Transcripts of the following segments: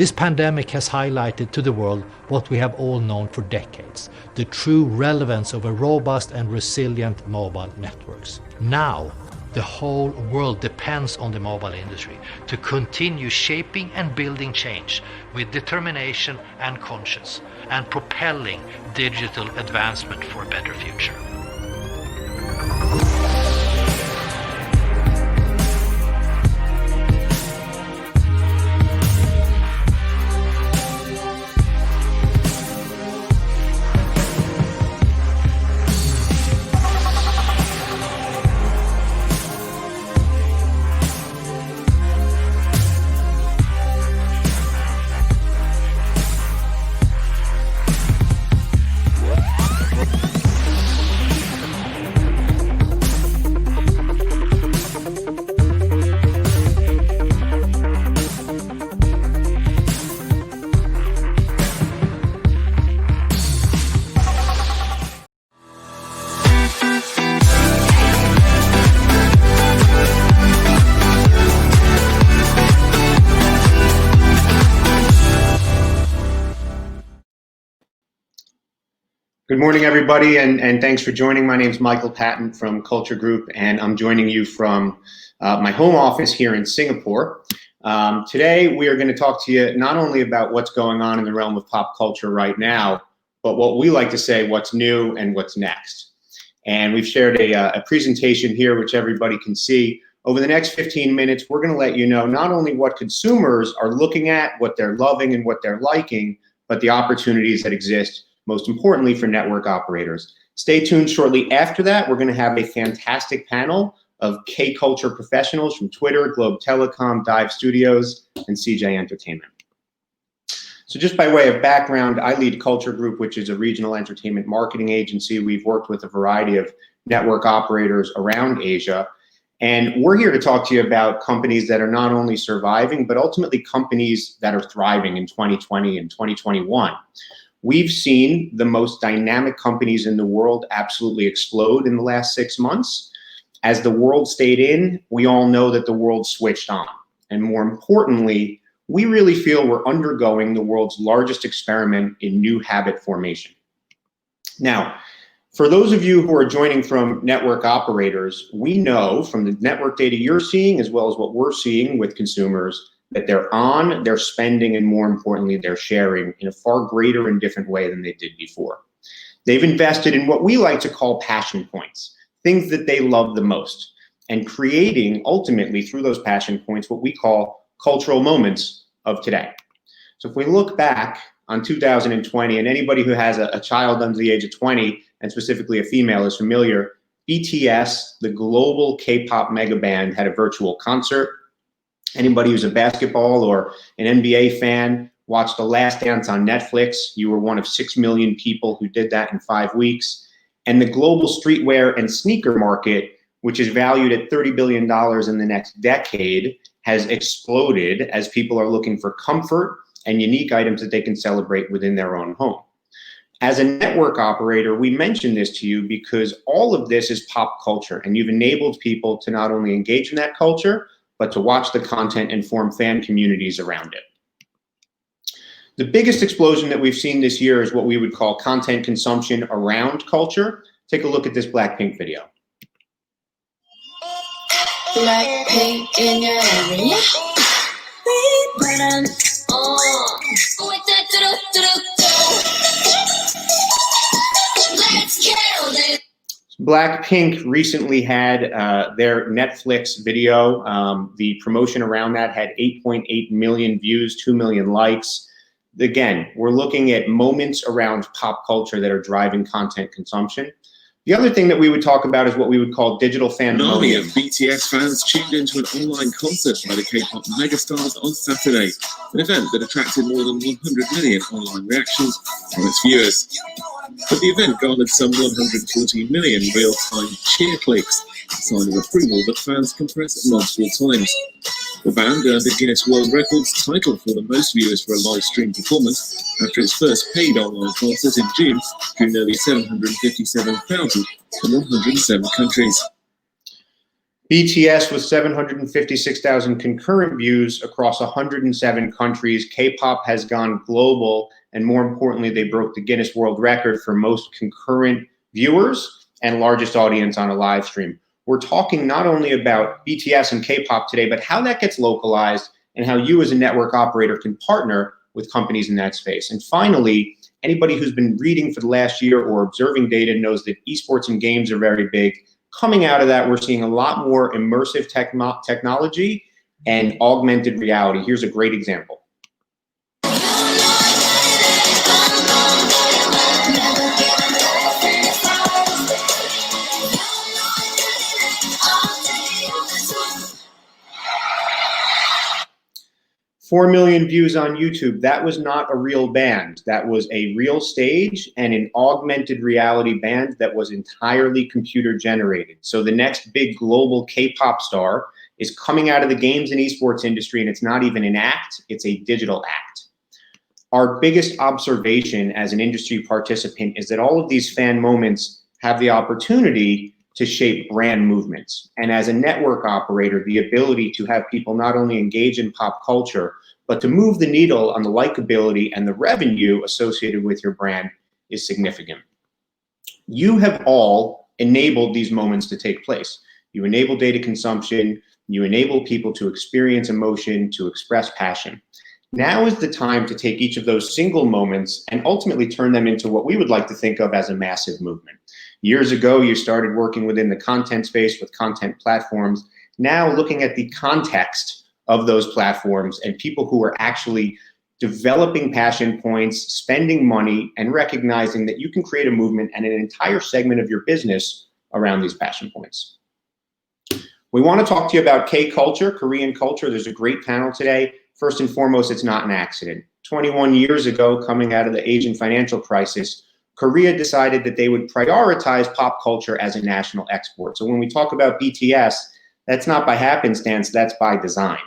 This pandemic has highlighted to the world what we have all known for decades, the true relevance of a robust and resilient mobile networks. Now, the whole world depends on the mobile industry to continue shaping and building change with determination and conscience, and propelling digital advancement for a better future. Good morning, everybody, and thanks for joining. My name is Michael Patton from Culture Group, and I'm joining you from my home office here in Singapore. Today, we are going to talk to you not only about what's going on in the realm of pop culture right now, but what we like to say, what's new and what's next. And we've shared a presentation here, which everybody can see. Over the next 15 minutes, we're going to let you know not only what consumers are looking at, what they're loving and what they're liking, but the opportunities that exist, most importantly, for network operators. Stay tuned. Shortly after that, we're going to have a fantastic panel of K-culture professionals from Twitter, Globe Telecom, Dive Studios, and CJ Entertainment. So just by way of background, I lead Culture Group, which is a regional entertainment marketing agency. We've worked with a variety of network operators around Asia. And we're here to talk to you about companies that are not only surviving, but ultimately companies that are thriving in 2020 and 2021. We've seen the most dynamic companies in the world absolutely explode in the last 6 months. As the world stayed in, we all know that the world switched on. And more importantly, we really feel we're undergoing the world's largest experiment in new habit formation. Now, for those of you who are joining from network operators, we know from the network data you're seeing, as well as what we're seeing with consumers, that they're spending, and more importantly, they're sharing in a far greater and different way than they did before. They've invested in what we like to call passion points, things that they love the most, and creating ultimately through those passion points what we call cultural moments of today. So if we look back on 2020, and anybody who has a child under the age of 20, and specifically a female, is familiar, BTS, the global K-pop mega band, had a virtual concert. Anybody who's a basketball or an NBA fan watched The Last Dance on Netflix. You were one of 6 million people who did that in 5 weeks. And the global streetwear and sneaker market, which is valued at $30 billion in the next decade, has exploded as people are looking for comfort and unique items that they can celebrate within their own home. As a network operator, we mention this to you because all of this is pop culture, and you've enabled people to not only engage in that culture, but to watch the content and form fan communities around it. The biggest explosion that we've seen this year is what we would call content consumption around culture. Take a look at this Blackpink video. Blackpink in your area. Let's kill this. Blackpink recently had their Netflix video. The promotion around that had 8.8 million views, 2 million likes. Again, we're looking at moments around pop culture that are driving content consumption. The other thing that we would talk about is what we would call digital fandom. An army of BTS fans tuned into an online concert by the K-pop megastars on Saturday, an event that attracted more than 100 million online reactions from its viewers. But the event garnered some 140 million real-time cheer clicks, a sign of approval that fans can press multiple times. The band earned a Guinness World Records title for the most viewers for a live stream performance after its first paid online concert in June drew nearly 757,000 from 107 countries. BTS with 756,000 concurrent views across 107 countries. K-pop has gone global, and more importantly, they broke the Guinness World Record for most concurrent viewers and largest audience on a live stream. We're talking not only about BTS and K-pop today, but how that gets localized and how you as a network operator can partner with companies in that space. And finally, anybody who's been reading for the last year or observing data knows that esports and games are very big. Coming out of that, we're seeing a lot more immersive technology and augmented reality. Here's a great example. 4 million views on YouTube. That was not a real band. That was a real stage and an augmented reality band that was entirely computer generated. So the next big global K-pop star is coming out of the games and esports industry, and it's not even an act, it's a digital act. Our biggest observation as an industry participant is that all of these fan moments have the opportunity to shape brand movements. And as a network operator, the ability to have people not only engage in pop culture, but to move the needle on the likability and the revenue associated with your brand is significant. You have all enabled these moments to take place. You enable data consumption, you enable people to experience emotion, to express passion. Now is the time to take each of those single moments and ultimately turn them into what we would like to think of as a massive movement. Years ago, you started working within the content space with content platforms. Now looking at the context of those platforms and people who are actually developing passion points, spending money, and recognizing that you can create a movement and an entire segment of your business around these passion points. We want to talk to you about K-culture, Korean culture. There's a great panel today. First and foremost, it's not an accident. 21 years ago, coming out of the Asian financial crisis, Korea decided that they would prioritize pop culture as a national export. So when we talk about BTS, that's not by happenstance, that's by design.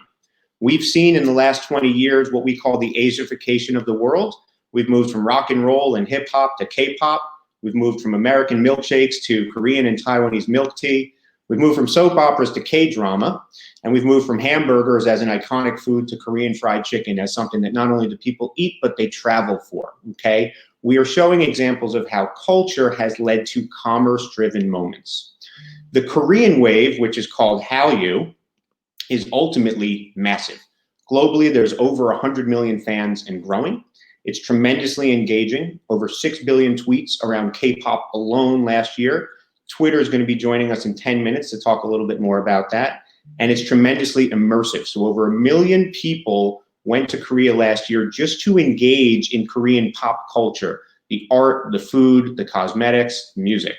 We've seen in the last 20 years what we call the Asification of the world. We've moved from rock and roll and hip hop to K-pop. We've moved from American milkshakes to Korean and Taiwanese milk tea. We've moved from soap operas to K-drama, and we've moved from hamburgers as an iconic food to Korean fried chicken as something that not only do people eat, but they travel for, okay? We are showing examples of how culture has led to commerce-driven moments. The Korean wave, which is called Hallyu, is ultimately massive. Globally, there's over 100 million fans and growing. It's tremendously engaging, over 6 billion tweets around K-pop alone last year. Twitter is going to be joining us in 10 minutes to talk a little bit more about that. And it's tremendously immersive. So over 1 million people went to Korea last year just to engage in Korean pop culture, the art, the food, the cosmetics, music.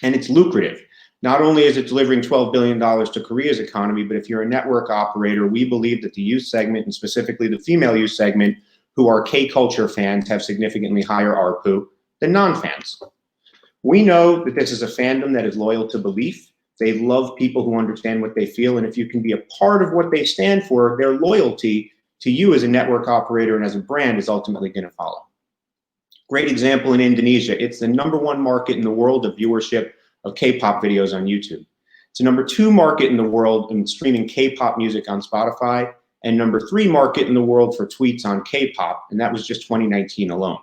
And it's lucrative. Not only is it delivering $12 billion to Korea's economy, but if you're a network operator, we believe that the youth segment, and specifically the female youth segment, who are K-culture fans, have significantly higher ARPU than non-fans. We know that this is a fandom that is loyal to belief. They love people who understand what they feel, and if you can be a part of what they stand for, their loyalty to you as a network operator and as a brand is ultimately going to follow. Great example in Indonesia. It's the #1 market in the world of viewership of K-pop videos on YouTube. It's the #2 market in the world in streaming K-pop music on Spotify, and #3 market in the world for tweets on K-pop, and that was just 2019 alone.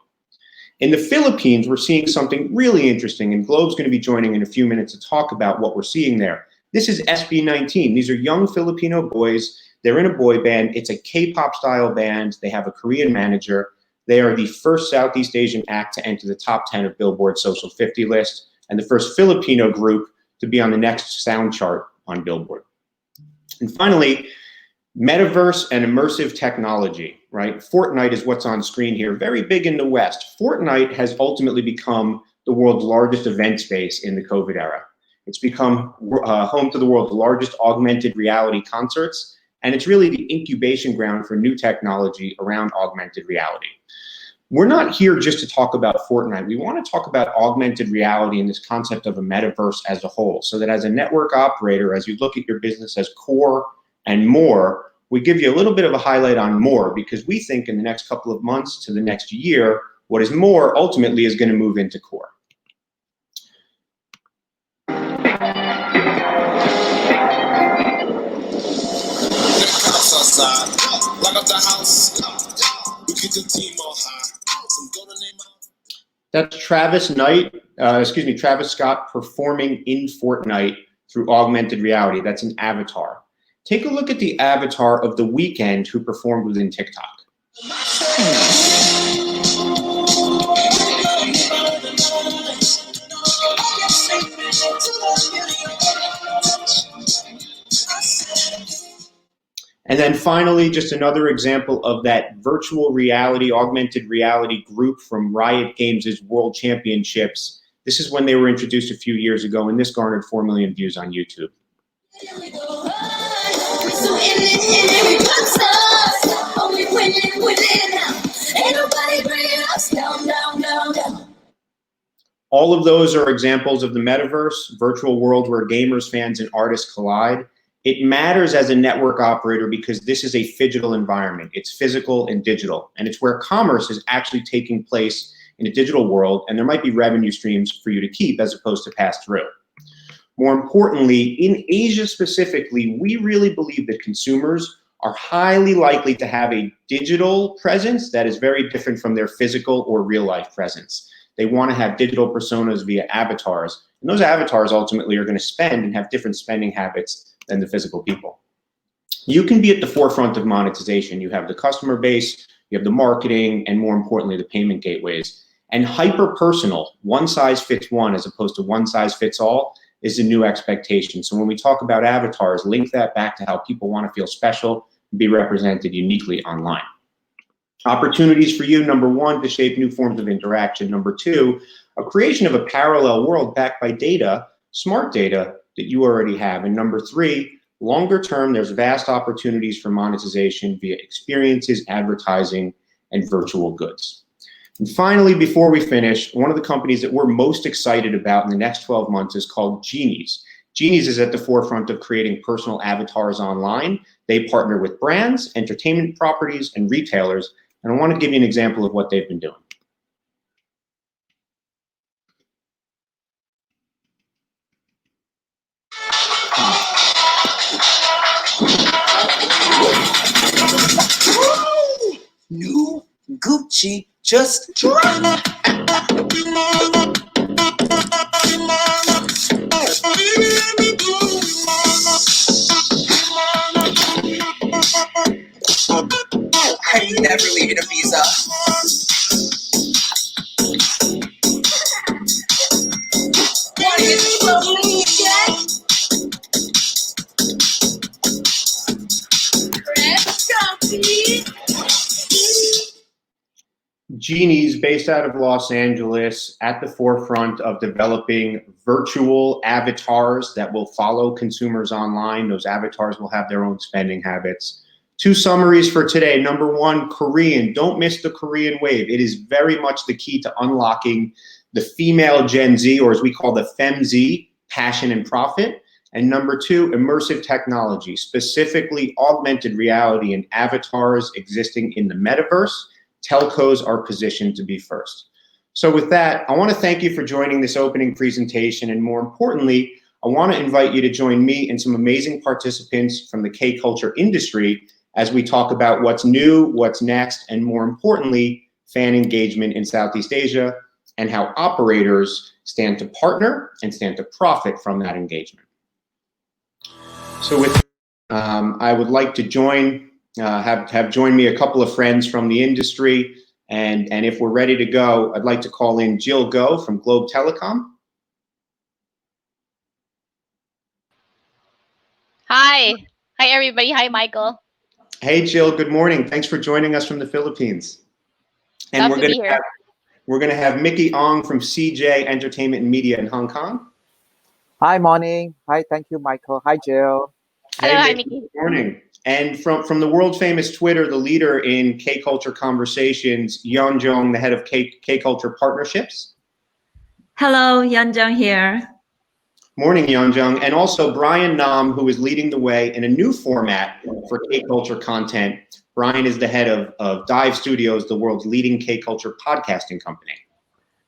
In the Philippines, we're seeing something really interesting, and Globe's going to be joining in a few minutes to talk about what we're seeing there. This is SB19. These are young Filipino boys. They're in a boy band. It's a K-pop style band. They have a Korean manager. They are the first Southeast Asian act to enter the top 10 of Billboard's Social 50 list, and the first Filipino group to be on the next sound chart on Billboard. And finally, metaverse and immersive technology, right? Fortnite is what's on screen here, very big in the West. Fortnite has ultimately become the world's largest event space in the COVID era. It's become home to the world's largest augmented reality concerts, and it's really the incubation ground for new technology around augmented reality. We're not here just to talk about Fortnite. We want to talk about augmented reality and this concept of a metaverse as a whole, so that as a network operator, as you look at your business as core and more, we give you a little bit of a highlight on more, because we think in the next couple of months to the next year, what is more ultimately is going to move into core. outside. Lock up the house. We keep the team on high. Some golden name. That's Travis Scott performing in Fortnite through augmented reality. That's an avatar. Take a look at the avatar of The Weeknd who performed within TikTok. And then finally, just another example of that virtual reality, augmented reality group from Riot Games' World Championships. This is when they were introduced a few years ago, and this garnered 4 million views on YouTube. All of those are examples of the metaverse, virtual world where gamers, fans, and artists collide. It matters as a network operator because this is a phygital environment. It's physical and digital, and it's where commerce is actually taking place in a digital world, and there might be revenue streams for you to keep as opposed to pass through. More importantly, in Asia specifically, we really believe that consumers are highly likely to have a digital presence that is very different from their physical or real life presence. They want to have digital personas via avatars, and those avatars ultimately are going to spend and have different spending habits than the physical people. You can be at the forefront of monetization. You have the customer base, you have the marketing, and more importantly, the payment gateways. And hyper-personal, one size fits one as opposed to one size fits all, is the new expectation. So when we talk about avatars, link that back to how people want to feel special and be represented uniquely online. Opportunities for you, number one, to shape new forms of interaction. Number two, a creation of a parallel world backed by data, smart data, that you already have. And number three, longer term, there's vast opportunities for monetization via experiences, advertising, and virtual goods. And finally, before we finish, one of the companies that we're most excited about in the next 12 months is called Genies. Genies is at the forefront of creating personal avatars online. They partner with brands, entertainment properties, and retailers. And I want to give you an example of what they've been doing. New Gucci just dropped. I never needed a visa. Genies, based out of Los Angeles, at the forefront of developing virtual avatars that will follow consumers online. Those avatars will have their own spending habits. Two summaries for today. Number one, Korean. Don't miss the Korean wave. It is very much the key to unlocking the female Gen Z, or as we call the FemZ, passion and profit. And number two, immersive technology, specifically augmented reality and avatars existing in the metaverse. Telcos are positioned to be first. So with that, I want to thank you for joining this opening presentation. And more importantly, I want to invite you to join me and some amazing participants from the K-culture industry as we talk about what's new, what's next, and more importantly, fan engagement in Southeast Asia and how operators stand to partner and stand to profit from that engagement. So with I would like to have joined me a couple of friends from the industry, and if we're ready to go, I'd like to call in Jil Go from Globe Telecom. Hi everybody. Hi, Michael. Hey Jill, good morning. Thanks for joining us from the Philippines. And Love to be here. We're going to have Mickey Ong from CJ Entertainment and Media in Hong Kong. Hi, morning. Hi, thank you, Michael. Hi, Jill. Hello, Hey, hi, Mickey. good morning. And from the world famous Twitter, the leader in K-Culture Conversations, Yeon Jong, the head of K-Culture Partnerships. Hello, Yeon here. Morning, Yeon Jong. And also Brian Nam, who is leading the way in a new format for K-Culture content. Brian is the head of Dive Studios, the world's leading K-Culture podcasting company.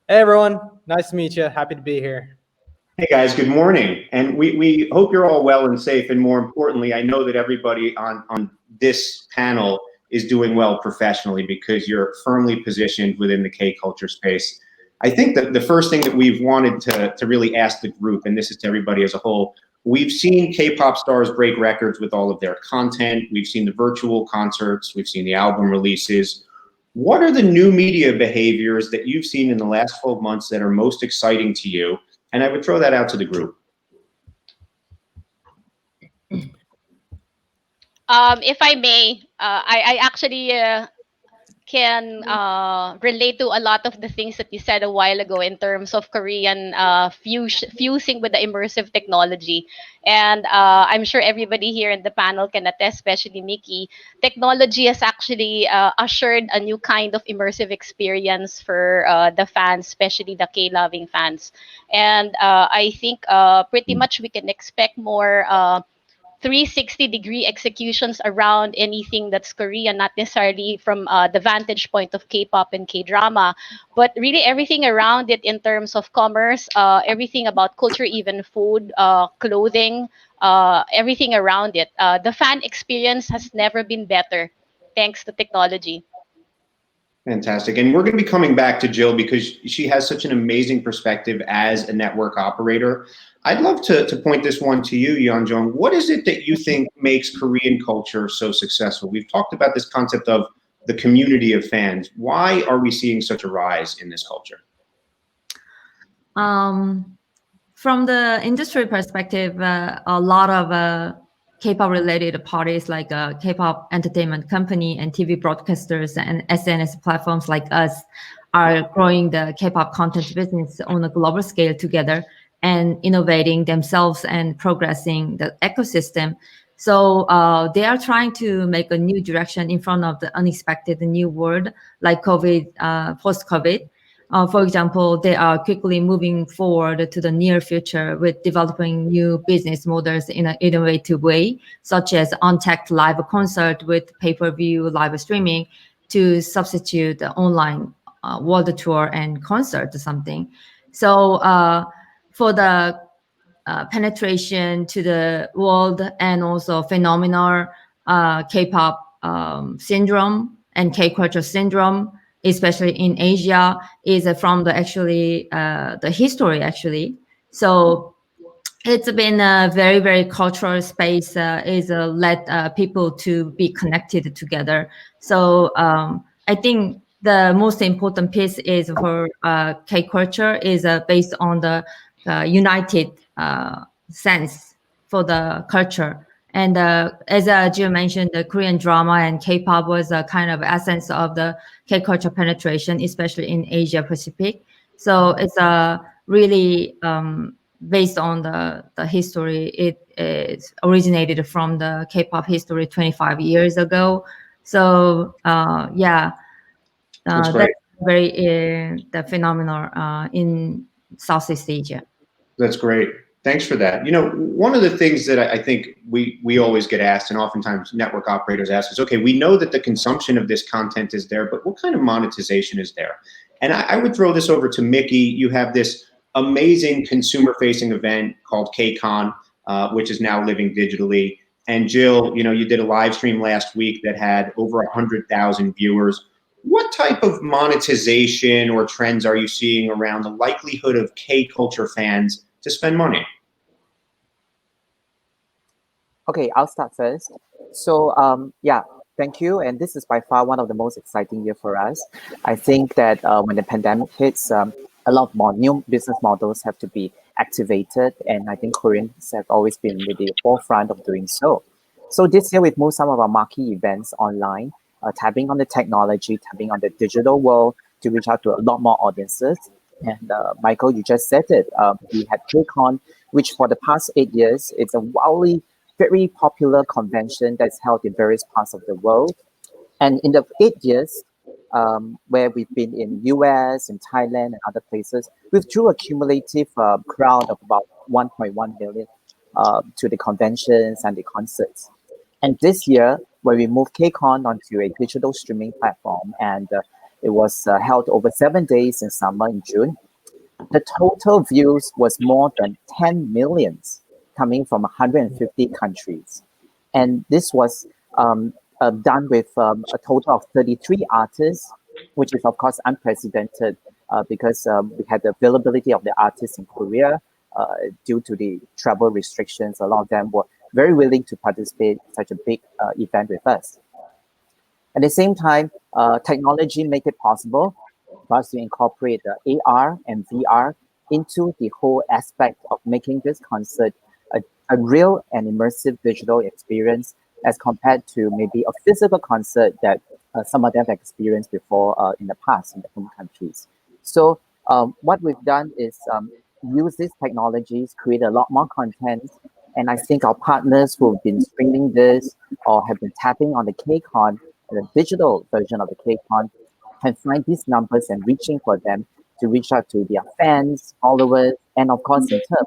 Hey, everyone. Nice to meet you. Happy to be here. Hey guys, good morning. And we hope you're all well and safe. And more importantly, I know that everybody on this panel is doing well professionally because you're firmly positioned within the K culture space. I think that the first thing that we've wanted to really ask the group, and this is to everybody as a whole, we've seen K-pop stars break records with all of their content. We've seen the virtual concerts. We've seen the album releases. What are the new media behaviors that you've seen in the last 12 months that are most exciting to you? And I would throw that out to the group. If I may, I actually can relate to a lot of the things that you said a while ago in terms of Korean fusing with the immersive technology. And I'm sure everybody here in the panel can attest, especially Mickey. Technology has actually ushered a new kind of immersive experience for the fans, especially the K-loving fans. And I think pretty much we can expect more 360-degree executions around anything that's Korean, not necessarily from the vantage point of K-pop and K-drama, but really everything around it in terms of commerce, everything about culture, even food, clothing, everything around it. The fan experience has never been better thanks to technology. Fantastic. And we're going to be coming back to Jill because she has such an amazing perspective as a network operator. I'd love to point this one to you, Yeonjung. What is it that you think makes Korean culture so successful? We've talked about this concept of the community of fans. Why are we seeing such a rise in this culture? From the industry perspective, a lot of K-pop related parties like K-pop entertainment company and TV broadcasters and SNS platforms like us are growing the K-pop content business on a global scale together and innovating themselves and progressing the ecosystem. So they are trying to make a new direction in front of the unexpected new world like COVID, post-COVID. For example, they are quickly moving forward to the near future with developing new business models in an innovative way, such as untagged live concert with pay-per-view live streaming to substitute the online world tour and concert or something. So for the penetration to the world and also phenomenal K-pop syndrome and K-culture syndrome, especially in Asia, is from the the history actually. So it's been a very, very cultural space, is led people to be connected together. So I think the most important piece is for K-culture is based on the united sense for the culture. And as Jill mentioned, the Korean drama and K-pop was a kind of essence of the K-culture penetration, especially in Asia Pacific. So it's really based on the history. It is originated from the K-pop history 25 years ago. So yeah, That's great. that's very the phenomenon in Southeast Asia. That's great. Thanks for that. You know, one of the things that I think we always get asked, and oftentimes network operators ask is, okay, we know that the consumption of this content is there, but what kind of monetization is there? And I would throw this over to Mickey. You have this amazing consumer-facing event called KCON, which is now living digitally. And Jill, you know, you did a live stream last week that had over 100,000 viewers. What type of monetization or trends are you seeing around the likelihood of K-culture fans to spend money? Okay, I'll start first. So yeah, thank you. And this is by far one of the most exciting year for us. I think that when the pandemic hits, a lot more new business models have to be activated. And I think Koreans have always been with the forefront of doing so. So this year we've moved some of our marquee events online, tapping on the technology, tapping on the digital world to reach out to a lot more audiences. And Michael, you just said it. We had KCON, which for the past 8 years, it's a wildly very popular convention that's held in various parts of the world. And in the 8 years, where we've been in US, in Thailand, and other places, we've drew a cumulative crowd of about 1.1 million to the conventions and the concerts. And this year, when we moved KCON onto a digital streaming platform, and it was held over 7 days in summer in June, The total views was more than 10 millions coming from 150 countries. And this was done with a total of 33 artists, which is of course unprecedented because we had the availability of the artists in Korea due to the travel restrictions. A lot of them were very willing to participate in such a big event with us. At the same time, technology made it possible for us to incorporate the AR and VR into the whole aspect of making this concert a real and immersive digital experience as compared to maybe a physical concert that some of them have experienced before in the past in their home countries. So what we've done is use these technologies, create a lot more content, and I think our partners who have been streaming this or have been tapping on the KCON, the digital version of the KCON, can find these numbers and reaching for them to reach out to their fans, followers, and of course in turn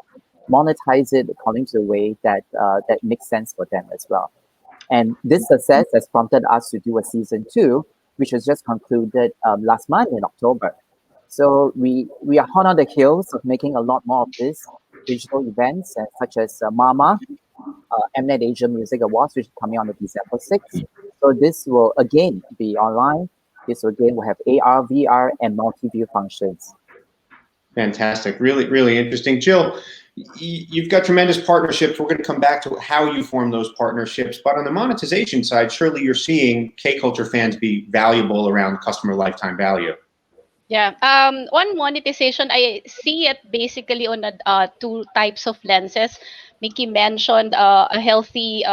monetize it according to the way that that makes sense for them as well. And this success has prompted us to do a season 2, which was just concluded last month in October. So we are hot on the heels of making a lot more of these digital events, such as MAMA, Mnet Asia Music Awards, which is coming on December 6th. So this will again be online. This again will have AR, VR, and multi-view functions. Fantastic. Really, really interesting. Jill, you've got tremendous partnerships. We're going to come back to how you form those partnerships. But on the monetization side, surely you're seeing K-Culture fans be valuable around customer lifetime value. Yeah. On monetization, I see it basically on two types of lenses. Mickey mentioned a healthy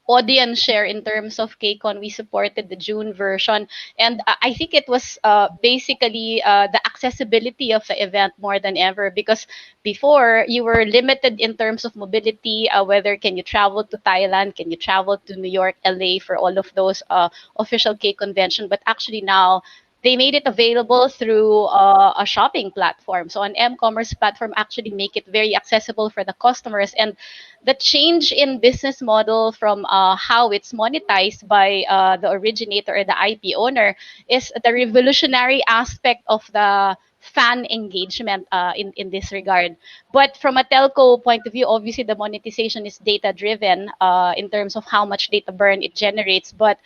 audience share in terms of KCON. We supported the June version, and I think it was basically the accessibility of the event more than ever, because before you were limited in terms of mobility, whether can you travel to Thailand, can you travel to New York, LA for all of those official K convention, but actually now they made it available through a shopping platform. So an m-commerce platform actually make it very accessible for the customers. And the change in business model from how it's monetized by the originator or the IP owner is the revolutionary aspect of the fan engagement in this regard. But from a telco point of view, obviously the monetization is data driven in terms of how much data burn it generates. But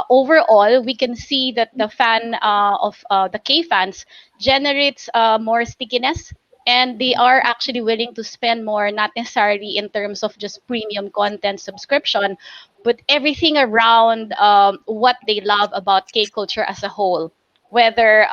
overall, we can see that the fan of the K fans generates more stickiness, and they are actually willing to spend more, not necessarily in terms of just premium content subscription, but everything around what they love about K culture as a whole. Whether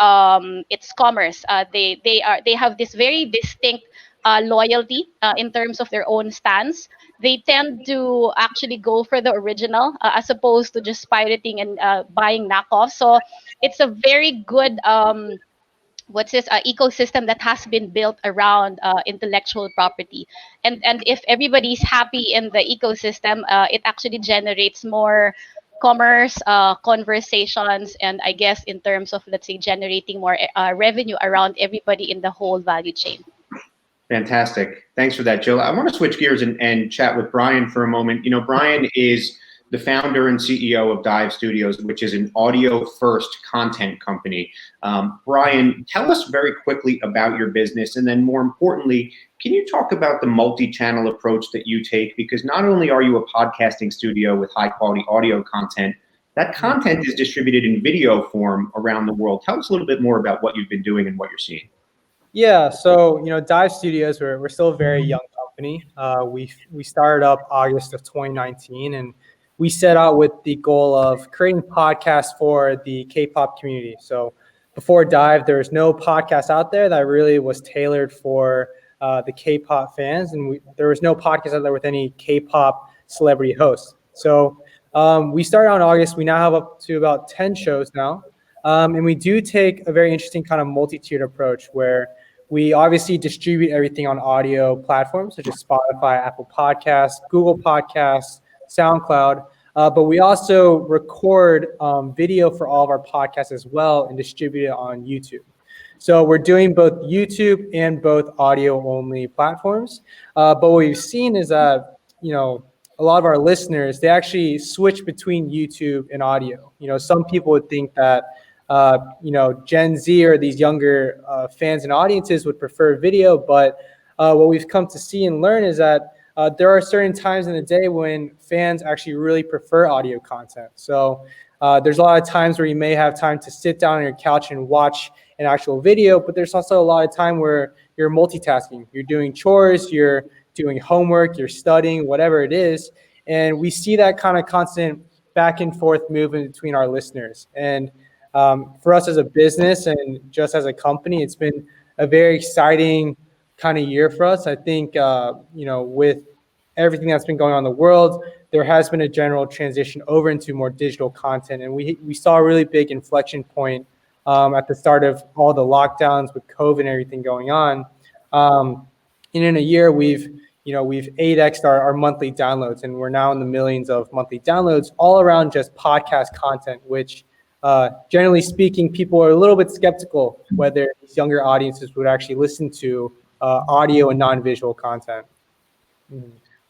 it's commerce, they have this very distinct loyalty in terms of their own stance. They tend to actually go for the original as opposed to just pirating and buying knockoffs. So it's a very good ecosystem that has been built around intellectual property. And if everybody's happy in the ecosystem, it actually generates more commerce, conversations, and I guess in terms of, let's say, generating more revenue around everybody in the whole value chain. Fantastic. Thanks for that, Jill. I want to switch gears and chat with Brian for a moment. You know, Brian is the founder and CEO of Dive Studios, which is an audio-first content company. Brian, tell us very quickly about your business, and then more importantly, can you talk about the multi-channel approach that you take? Because not only are you a podcasting studio with high-quality audio content, that content is distributed in video form around the world. Tell us a little bit more about what you've been doing and what you're seeing. Yeah, so Dive Studios, we're still a very young company. We started up August of 2019, and we set out with the goal of creating podcasts for the K-pop community. So before Dive, there was no podcast out there that really was tailored for the K-pop fans, and there was no podcast out there with any K-pop celebrity hosts. So we started on August. We now have up to about 10 shows now, and we do take a very interesting kind of multi-tiered approach where we obviously distribute everything on audio platforms such as Spotify, Apple Podcasts, Google Podcasts, SoundCloud, but we also record video for all of our podcasts as well and distribute it on YouTube. So we're doing both YouTube and both audio-only platforms. But what we've seen is that, a lot of our listeners, they actually switch between YouTube and audio. Some people would think that Gen Z or these younger fans and audiences would prefer video. But what we've come to see and learn is that there are certain times in the day when fans actually really prefer audio content. So there's a lot of times where you may have time to sit down on your couch and watch an actual video, but there's also a lot of time where you're multitasking. You're doing chores, you're doing homework, you're studying, whatever it is. And we see that kind of constant back and forth movement between our listeners. And for us as a business and just as a company, it's been a very exciting kind of year for us. I think, with everything that's been going on in the world, there has been a general transition over into more digital content. And we saw a really big inflection point at the start of all the lockdowns with COVID and everything going on. And in a year, we've 8x'd our monthly downloads, and we're now in the millions of monthly downloads all around just podcast content, which generally speaking, people are a little bit skeptical whether these younger audiences would actually listen to audio and non-visual content.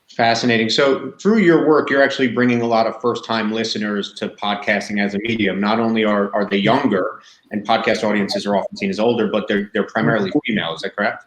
Fascinating. So through your work, you're actually bringing a lot of first-time listeners to podcasting as a medium. Not only are they younger, and podcast audiences are often seen as older, but they're primarily female. Is that correct?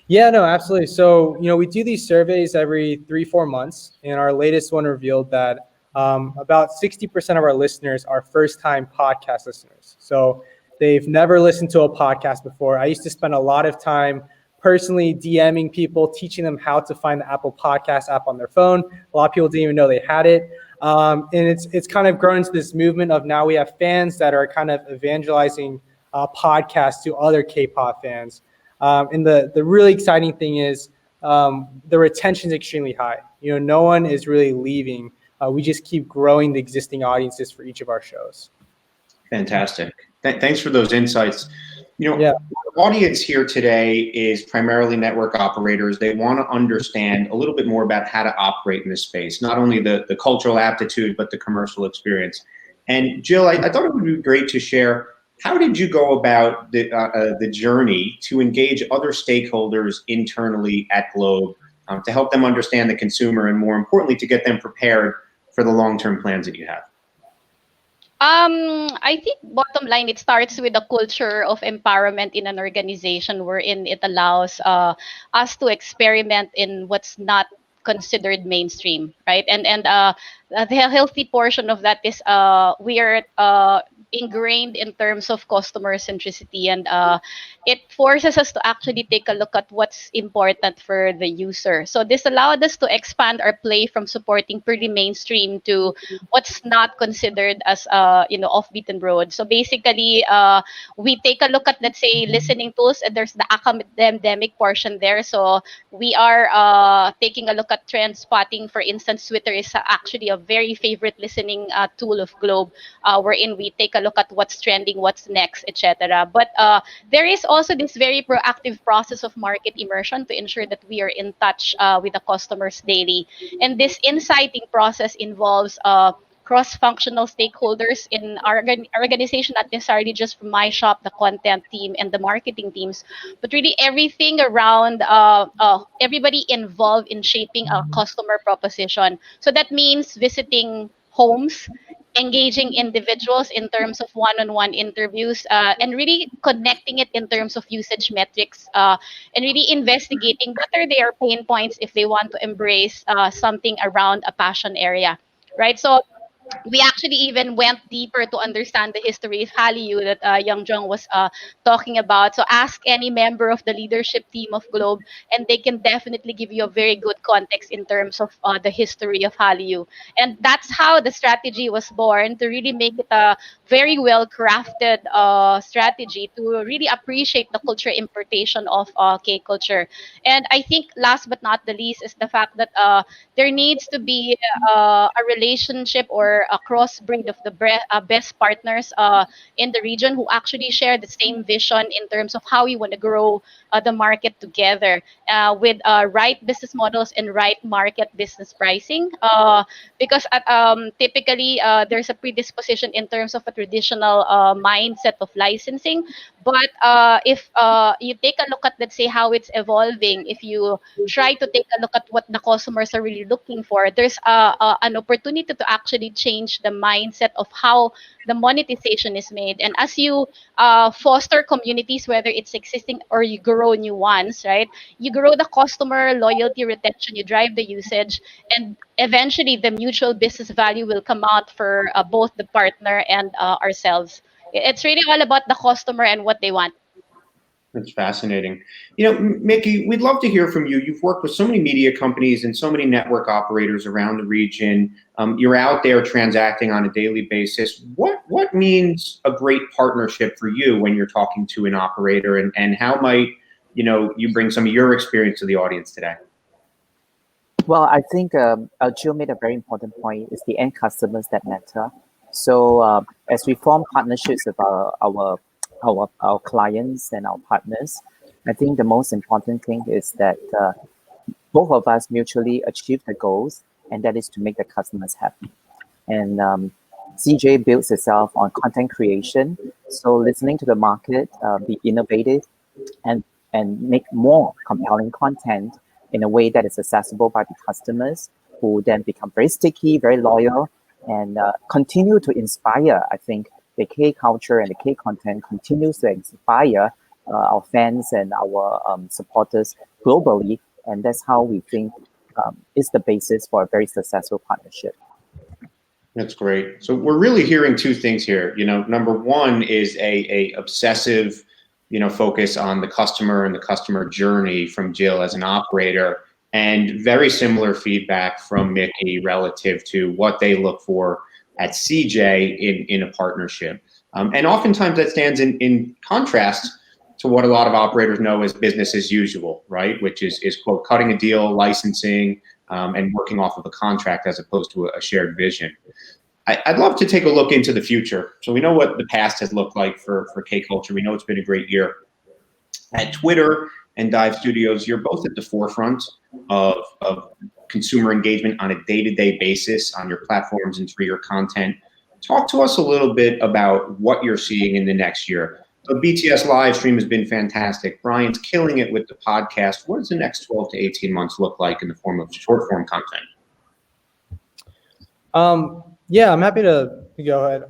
Yeah, no, absolutely. So, we do these surveys every 3-4 months, and our latest one revealed that about 60% of our listeners are first-time podcast listeners. So they've never listened to a podcast before. I used to spend a lot of time personally DMing people, teaching them how to find the Apple Podcast app on their phone. A lot of people didn't even know they had it. And it's kind of grown into this movement of now we have fans that are kind of evangelizing podcasts to other K-pop fans. And the really exciting thing is the retention is extremely high. No one is really leaving. We just keep growing the existing audiences for each of our shows. Fantastic. Thanks for those insights. Yeah. Our audience here today is primarily network operators. They want to understand a little bit more about how to operate in this space, not only the cultural aptitude, but the commercial experience. And Jill, I thought it would be great to share, how did you go about the journey to engage other stakeholders internally at Globe to help them understand the consumer and, more importantly, to get them prepared for the long-term plans that you have? I think bottom line, it starts with a culture of empowerment in an organization wherein it allows us to experiment in what's not considered mainstream, right? And the healthy portion of that is we are ingrained in terms of customer centricity, and it forces us to actually take a look at what's important for the user. So this allowed us to expand our play from supporting pretty mainstream to what's not considered as off-beaten road. So basically, we take a look at, let's say, listening tools, and there's the academic portion there. So we are taking a look at trend spotting. For instance, Twitter is actually a very favorite listening tool of Globe, wherein we take a look at what's trending, what's next, etc. But there is also this very proactive process of market immersion to ensure that we are in touch with the customers daily. And this insighting process involves cross-functional stakeholders in our organization, not necessarily just from my shop, the content team and the marketing teams, but really everything around everybody involved in shaping a customer proposition. So that means visiting homes, engaging individuals in terms of one-on-one interviews, and really connecting it in terms of usage metrics, and really investigating what are their pain points if they want to embrace something around a passion area, right? So we actually even went deeper to understand the history of Hallyu that Young Jung was talking about. So ask any member of the leadership team of Globe, and they can definitely give you a very good context in terms of the history of Hallyu. And that's how the strategy was born, to really make it a very well crafted strategy to really appreciate the culture importation of K culture. And I think last but not the least is the fact that there needs to be a relationship or a crossbreed of the best partners in the region who actually share the same vision in terms of how we want to grow the market together with right business models and right market business pricing. Because typically there's a predisposition in terms of a traditional mindset of licensing, But if you take a look at, let's say, how it's evolving, if you try to take a look at what the customers are really looking for, there's an opportunity to actually change the mindset of how the monetization is made. And as you foster communities, whether it's existing or you grow new ones, right? You grow the customer loyalty, retention, you drive the usage, and eventually the mutual business value will come out for both the partner and ourselves. It's really all about the customer and what they want. That's fascinating. Mickey, we'd love to hear from you. You've worked with so many media companies and so many network operators around the region. You're out there transacting on a daily basis. What means a great partnership for you when you're talking to an operator, and how might you bring some of your experience to the audience today? Well, I think Jill made a very important point. It's the end customers that matter. So as we form partnerships with our clients and our partners, I think the most important thing is that both of us mutually achieve the goals, and that is to make the customers happy. And CJ builds itself on content creation. So listening to the market, be innovative, and make more compelling content in a way that is accessible by the customers, who then become very sticky, very loyal, and continue to inspire. I think the K culture and the K content continues to inspire our fans and our supporters globally, and that's how we think is the basis for a very successful partnership. That's great. So we're really hearing two things here. Number one is a obsessive, focus on the customer and the customer journey from Jill as an operator, and very similar feedback from Mickey relative to what they look for at CJ in a partnership. And oftentimes that stands in contrast to what a lot of operators know as business as usual, right? Which is quote, cutting a deal, licensing, and working off of a contract as opposed to a shared vision. I'd love to take a look into the future. So we know what the past has looked like for K Culture. We know it's been a great year. At Twitter and Dive Studios, you're both at the forefront of consumer engagement on a day-to-day basis on your platforms and through your content. Talk to us a little bit about what you're seeing in the next year. The BTS live stream has been fantastic. Brian's killing it with the podcast. What does the next 12 to 18 months look like in the form of short-form content? Yeah, I'm happy to go ahead.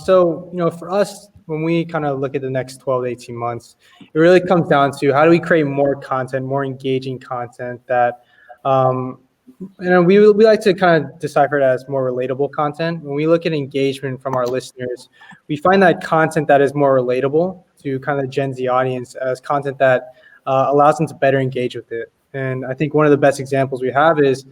So, for us, when we kind of look at the next 12 to 18 months, it really comes down to how do we create more content, more engaging content that, we like to kind of decipher it as more relatable content. When we look at engagement from our listeners, we find that content that is more relatable to kind of Gen Z audience as content that allows them to better engage with it. And I think one of the best examples we have is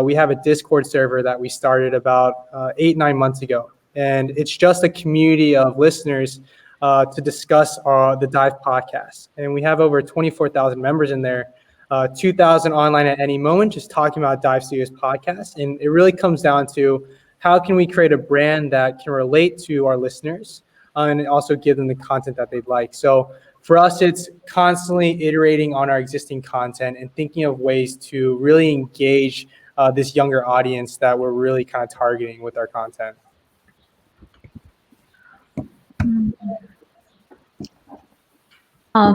we have a Discord server that we started about 8-9 months ago. And it's just a community of listeners to discuss the Dive podcast. And we have over 24,000 members in there, 2,000 online at any moment, just talking about Dive Studios podcast. And it really comes down to how can we create a brand that can relate to our listeners and also give them the content that they'd like. So for us, it's constantly iterating on our existing content and thinking of ways to really engage this younger audience that we're really kind of targeting with our content.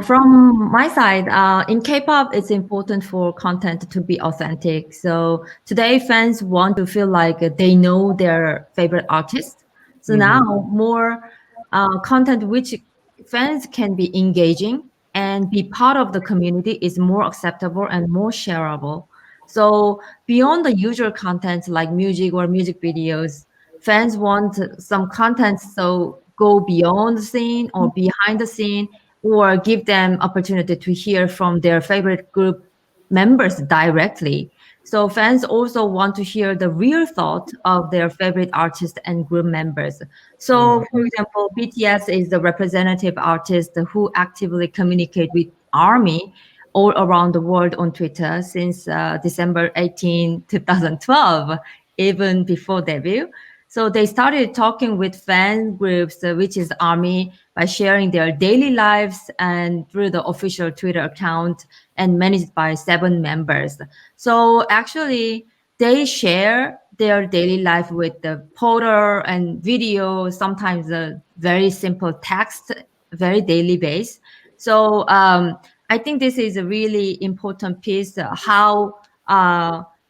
From my side, in K-pop, it's important for content to be authentic. So today, fans want to feel like they know their favorite artist. So now more content which fans can be engaging and be part of the community is more acceptable and more shareable. So beyond the usual content like music or music videos, fans want some content so go beyond the scene or behind the scene, or give them opportunity to hear from their favorite group members directly. So fans also want to hear the real thought of their favorite artist and group members. So for example, BTS is the representative artist who actively communicate with ARMY all around the world on Twitter since December 18, 2012, even before debut. So they started talking with fan groups, which is ARMY, by sharing their daily lives and through the official Twitter account and managed by 7 members. So actually, they share their daily life with the photo and video, sometimes a very simple text very daily base. So I think this is a really important piece, how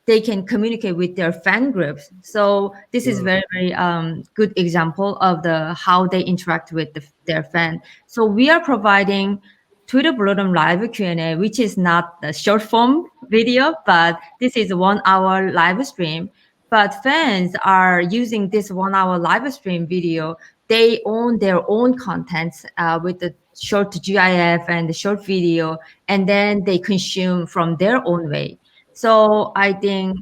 they can communicate with their fan groups. So this is very, very good example of the how they interact with their fan. So we are providing Twitter Bloodom Live Q&A, which is not the short form video, but this is a 1 hour live stream. But fans are using this 1 hour live stream video. They own their own contents with the short GIF and the short video, and then they consume from their own way. So I think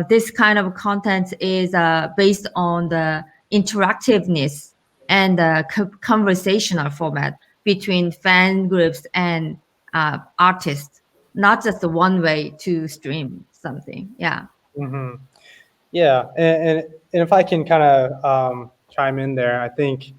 this kind of content is based on the interactiveness and the conversational format between fan groups and artists, not just the one way to stream something. Yeah. Mm-hmm. Yeah, and if I can kind of chime in there, I think,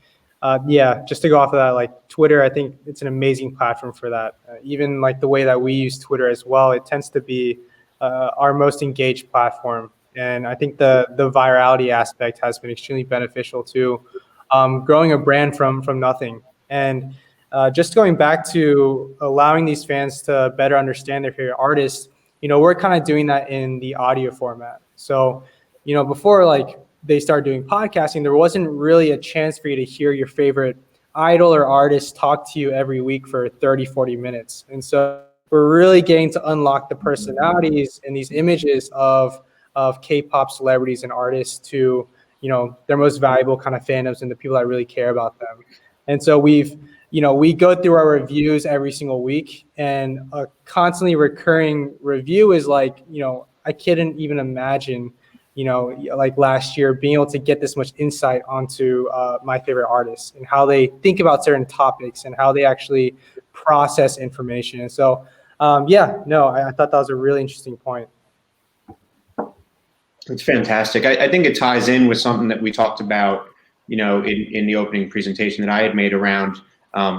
yeah, just to go off of that, like Twitter, I think it's an amazing platform for that. Even like the way that we use Twitter as well, it tends to be our most engaged platform, and I think the virality aspect has been extremely beneficial to growing a brand from nothing. And just going back to allowing these fans to better understand their favorite artists, we're kind of doing that in the audio format. So before like they started doing podcasting, there wasn't really a chance for you to hear your favorite idol or artist talk to you every week for 30, 40 minutes. And so we're really getting to unlock the personalities and these images of K-pop celebrities and artists to, their most valuable kind of fandoms and the people that really care about them. And so we go through our reviews every single week, and a constantly recurring review is like, I couldn't even imagine, like last year, being able to get this much insight onto my favorite artists and how they think about certain topics and how they actually process information. And so, I thought that was a really interesting point. It's fantastic. I think it ties in with something that we talked about, in the opening presentation that I had made around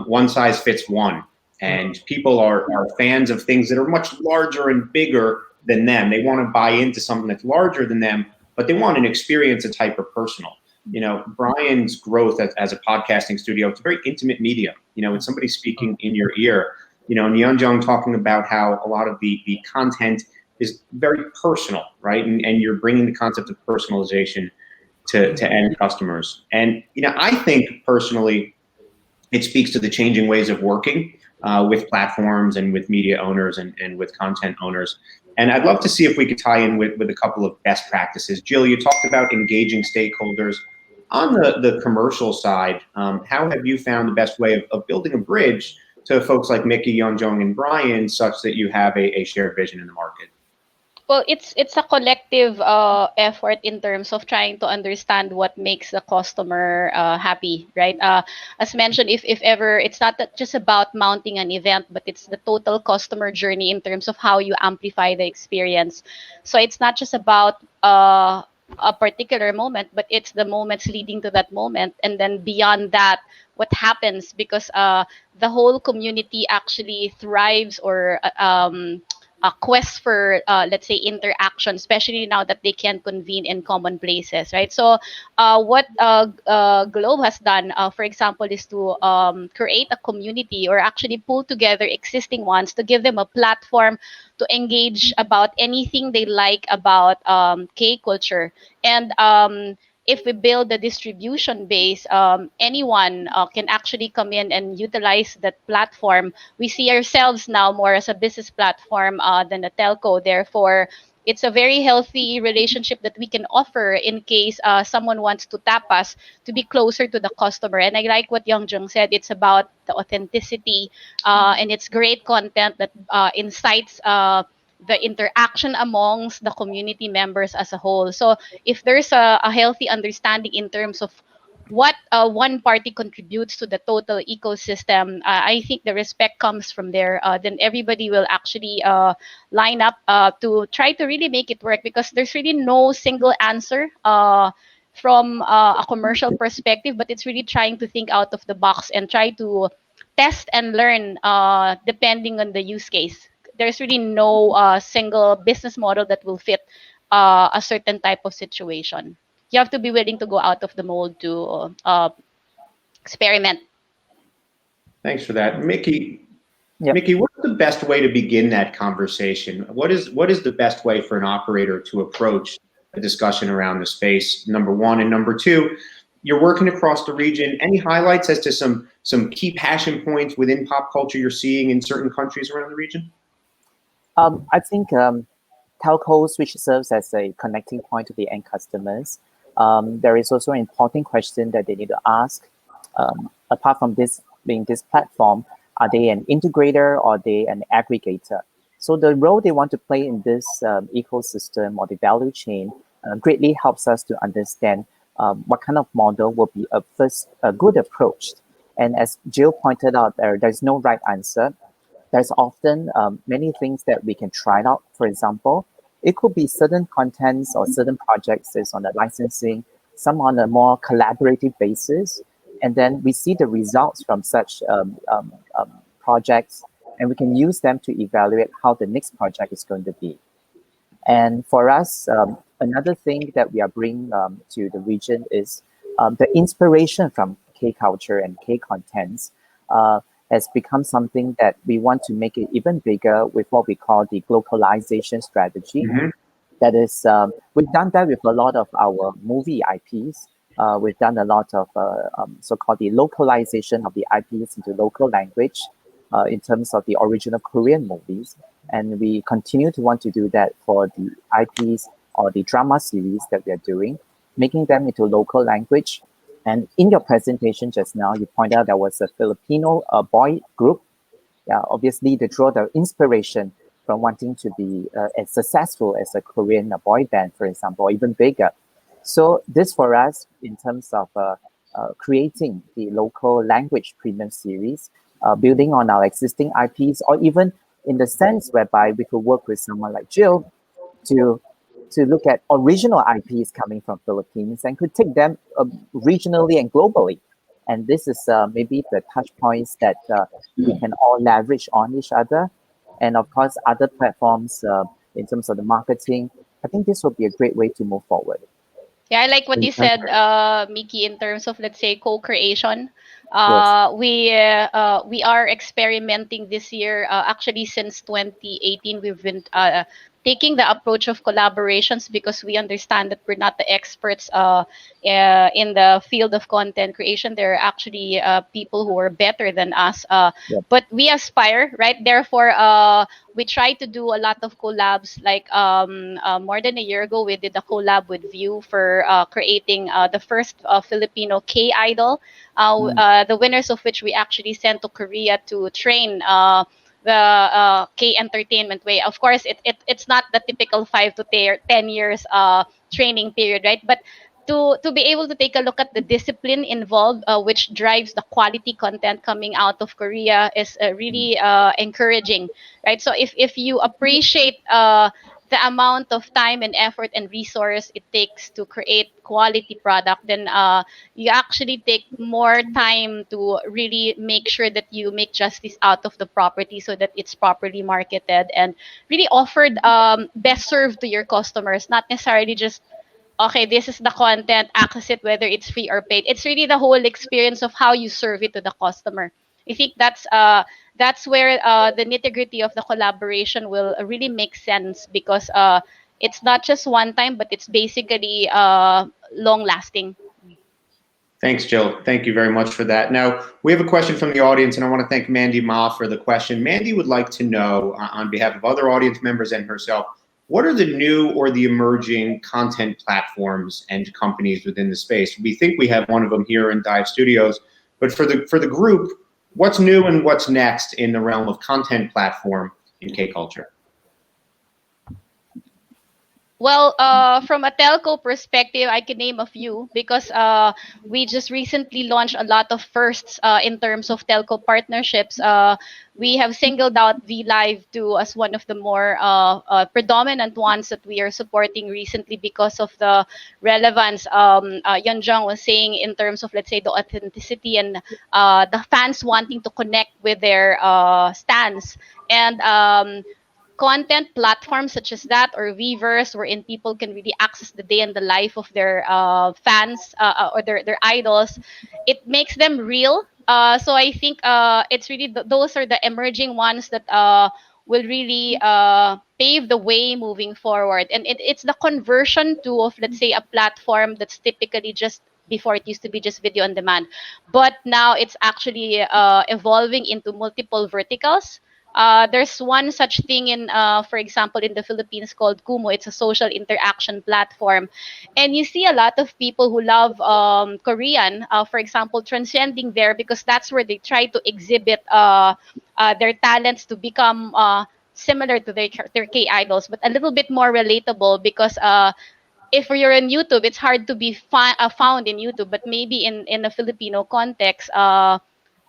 one size fits one. And people are fans of things that are much larger and bigger than them. They want to buy into something that's larger than them, but they want an experience that's hyper personal. Brian's growth as a podcasting studio, it's a very intimate medium. When somebody's speaking in your ear, and Yeonjung talking about how a lot of the content is very personal, right? And you're bringing the concept of personalization to end customers. And, I think personally, it speaks to the changing ways of working with platforms and with media owners and with content owners. And I'd love to see if we could tie in with a couple of best practices. Jill, you talked about engaging stakeholders. On the commercial side, how have you found the best way of building a bridge to folks like Mickey, Yeonjung, and Brian such that you have a shared vision in the market? Well, it's a collective effort in terms of trying to understand what makes the customer happy, right? As mentioned, if ever, it's not just about mounting an event, but it's the total customer journey in terms of how you amplify the experience. So it's not just about a particular moment, but it's the moments leading to that moment, and then beyond that, what happens, because the whole community actually thrives or a quest for, let's say, interaction, especially now that they can convene in common places, right? So what Globe has done, for example, is to create a community or actually pull together existing ones to give them a platform to engage about anything they like about K culture. And if we build a distribution base, anyone can actually come in and utilize that platform. We see ourselves now more as a business platform than a telco. Therefore, it's a very healthy relationship that we can offer in case someone wants to tap us to be closer to the customer. And I like what Yeonjung said. It's about the authenticity, and it's great content that incites the interaction amongst the community members as a whole. So if there's a healthy understanding in terms of what one party contributes to the total ecosystem, I think the respect comes from there. Then everybody will actually line up to try to really make it work, because there's really no single answer from a commercial perspective, but it's really trying to think out of the box and try to test and learn depending on the use case. There's really no single business model that will fit a certain type of situation. You have to be willing to go out of the mold to experiment. Thanks for that. Mickey, Yep. Mickey, what's the best way to begin that conversation? What is the best way for an operator to approach a discussion around the space, number one? And number two, you're working across the region. Any highlights as to some key passion points within pop culture you're seeing in certain countries around the region? I think telcos, which serves as a connecting point to the end customers, there is also an important question that they need to ask. Apart from this being this platform, are they an integrator or are they an aggregator? So the role they want to play in this ecosystem or the value chain greatly helps us to understand what kind of model will be a good approach. And as Jill pointed out, there's no right answer. There's often many things that we can try out. For example, it could be certain contents or certain projects is on the licensing, some on a more collaborative basis. And then we see the results from such projects, and we can use them to evaluate how the next project is going to be. And for us, another thing that we are bringing to the region is the inspiration from K culture and K contents has become something that we want to make it even bigger with what we call the globalization strategy. Mm-hmm. That is, we've done that with a lot of our movie IPs. We've done a lot of so-called the localization of the IPs into local language in terms of the original Korean movies. And we continue to want to do that for the IPs or the drama series that we are doing, making them into local language. And in your presentation just now, you pointed out there was a Filipino boy group. Yeah, obviously they draw the inspiration from wanting to be as successful as a Korean boy band, for example, or even bigger. So this for us, in terms of creating the local language premium series, building on our existing IPs, or even in the sense whereby we could work with someone like Jill to look at original IPs coming from Philippines and could take them regionally and globally. And this is maybe the touch points that we can all leverage on each other. And of course, other platforms in terms of the marketing, I think this will be a great way to move forward. Yeah, I like what you said, Mickey, in terms of, let's say, co-creation. Yes. We are experimenting this year. Actually, since 2018, we've been taking the approach of collaborations because we understand that we're not the experts in the field of content creation. There are actually people who are better than us. Yep. But we aspire, right? Therefore, we try to do a lot of collabs. Like more than a year ago, we did a collab with View for creating the first Filipino K idol. The winners of which we actually sent to Korea to train the K entertainment way. Of course, it's not the typical 5 to 10 years training period, right? But to be able to take a look at the discipline involved, which drives the quality content coming out of Korea, is really encouraging, right? So if you appreciate the amount of time and effort and resource it takes to create quality product, then you actually take more time to really make sure that you make justice out of the property so that it's properly marketed and really offered best served to your customers, not necessarily just okay, this is the content, access it whether it's free or paid. It's really the whole experience of how you serve it to the customer. I think that's where the nitty-gritty of the collaboration will really make sense because it's not just one time, but it's basically long lasting. Thanks, Jill. Thank you very much for that. Now, we have a question from the audience, and I want to thank Mandy Ma for the question. Mandy would like to know, on behalf of other audience members and herself, what are the new or the emerging content platforms and companies within the space? We think we have one of them here in Dive Studios, but for the group, what's new and what's next in the realm of content platform in K culture? Well, from a telco perspective, I can name a few because we just recently launched a lot of firsts in terms of telco partnerships. We have singled out VLive to as one of the more predominant ones that we are supporting recently because of the relevance Yeonjung was saying in terms of, let's say, the authenticity and the fans wanting to connect with their stands. And content platforms such as that or Weverse, wherein people can really access the day and the life of their fans or their idols, it makes them real. So I think it's really those are the emerging ones that will really pave the way moving forward. And it's the conversion to of, let's say, a platform that's typically just before it used to be just video on demand, but now it's actually evolving into multiple verticals. There's one such thing in, for example, in the Philippines called Kumu. It's a social interaction platform, and you see a lot of people who love Korean, for example, transcending there because that's where they try to exhibit their talents to become similar to their K idols, but a little bit more relatable because if you're in YouTube, it's hard to be found in YouTube, but maybe in a Filipino context,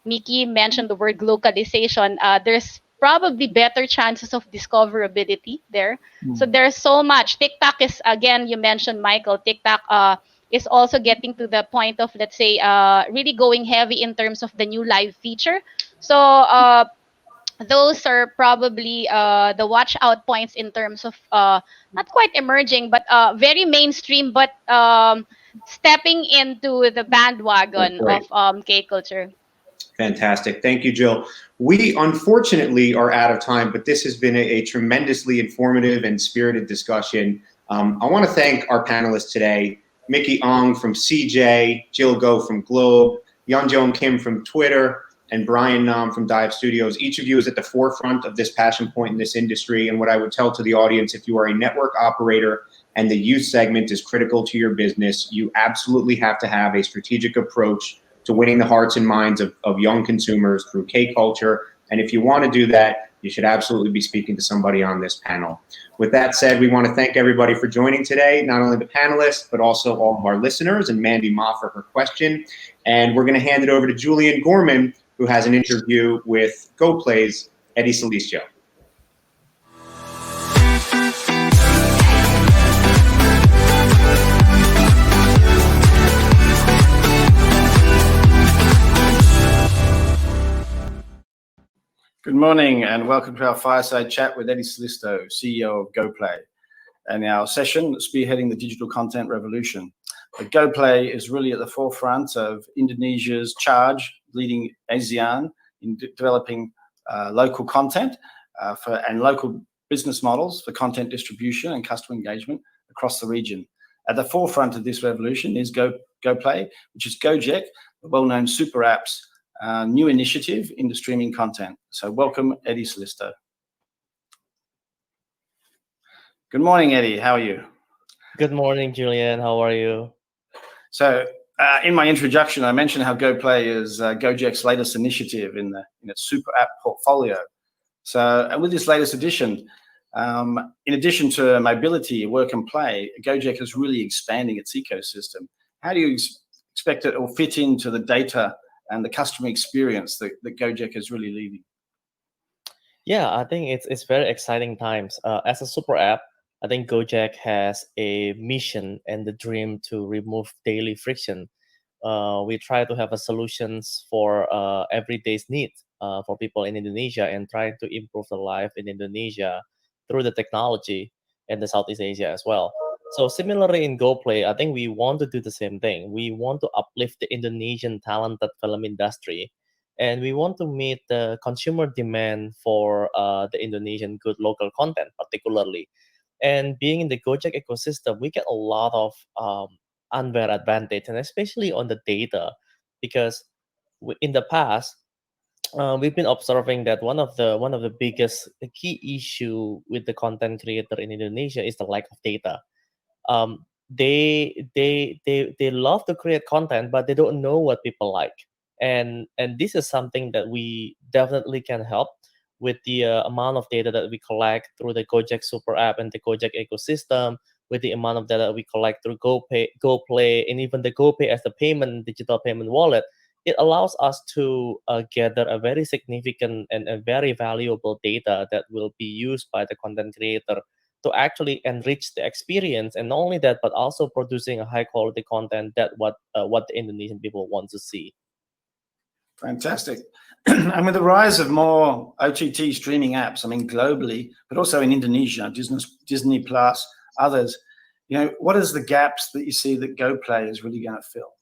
Mickey mentioned the word localization. There's probably better chances of discoverability there. So there's so much. TikTok is, again, you mentioned, Michael, TikTok is also getting to the point of, let's say, really going heavy in terms of the new live feature. So those are probably the watch out points in terms of not quite emerging, but very mainstream, but stepping into the bandwagon of K culture. Fantastic. Thank you, Jill. We unfortunately are out of time, but this has been a tremendously informative and spirited discussion. I want to thank our panelists today, Mickey Ong from CJ, Jil Go from Globe, Yeonjong Kim from Twitter, and Brian Nam from Dive Studios. Each of you is at the forefront of this passion point in this industry. And what I would tell to the audience, if you are a network operator and the youth segment is critical to your business, you absolutely have to have a strategic approach to winning the hearts and minds of young consumers through K-culture. And if you want to do that, you should absolutely be speaking to somebody on this panel. With that said, we want to thank everybody for joining today, not only the panelists, but also all of our listeners and Mandy Ma for her question. And we're going to hand it over to Julian Gorman, who has an interview with GoPlay's Eddie Salicio. Good morning and welcome to our fireside chat with Eddie Salicio, CEO of GoPlay, and our session spearheading the digital content revolution. GoPlay is really at the forefront of Indonesia's charge, leading ASEAN in developing local content and local business models for content distribution and customer engagement across the region. At the forefront of this revolution is GoPlay, which is Gojek, the well-known super app's new initiative into streaming content. So welcome, Eddie Salicio. Good morning, Eddie. How are you? Good morning, Julian. How are you? So in my introduction, I mentioned how GoPlay is Gojek's latest initiative in its super app portfolio. So with this latest edition, in addition to mobility, work and play, Gojek is really expanding its ecosystem. How do you expect it will fit into the data and the customer experience that Gojek is really leading? Yeah, I think it's very exciting times. As a super app, I think Gojek has a mission and the dream to remove daily friction. We try to have a solutions for everyday's needs for people in Indonesia and try to improve the life in Indonesia through the technology and the Southeast Asia as well. So similarly in GoPlay, I think we want to do the same thing. We want to uplift the Indonesian talented film industry, and we want to meet the consumer demand for the Indonesian good local content, particularly. And being in the Gojek ecosystem, we get a lot of unfair advantage, and especially on the data, because in the past, we've been observing that one of the biggest key issue with the content creator in Indonesia is the lack of data. They love to create content, but they don't know what people like, and this is something that we definitely can help with the amount of data that we collect through the Gojek super app and the Gojek ecosystem, with the amount of data we collect through GoPlay, and even the GoPay as the digital payment wallet. It allows us to gather a very significant and a very valuable data that will be used by the content creator to actually enrich the experience, and not only that, but also producing a high quality content that what the Indonesian people want to see. Fantastic. And with the rise of more OTT streaming apps, I mean, globally, but also in Indonesia, Disney Plus, others, what is the gaps that you see that GoPlay is really going to fill?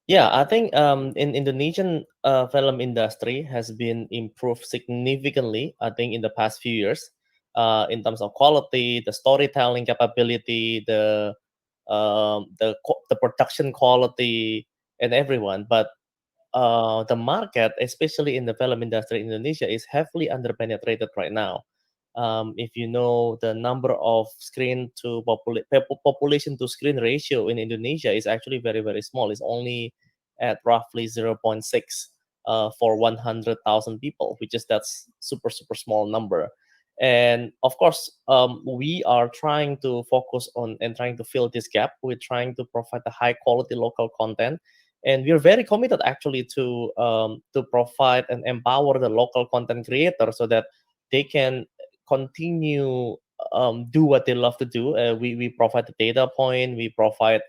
Yeah, I think in Indonesian film industry has been improved significantly. I think in the past few years, in terms of quality, the storytelling capability, the production quality, and everyone. But the market, especially in the film industry in Indonesia, is heavily underpenetrated right now. If you know, the number of population to screen ratio in Indonesia is actually very, very small. It's only at roughly 0.6 for 100,000 people, which is that's super, super small number. And of course, we are trying to focus on and trying to fill this gap. We're trying to provide the high quality local content, and we're very committed actually to provide and empower the local content creators so that they can continue do what they love to do. We provide the data point, we provide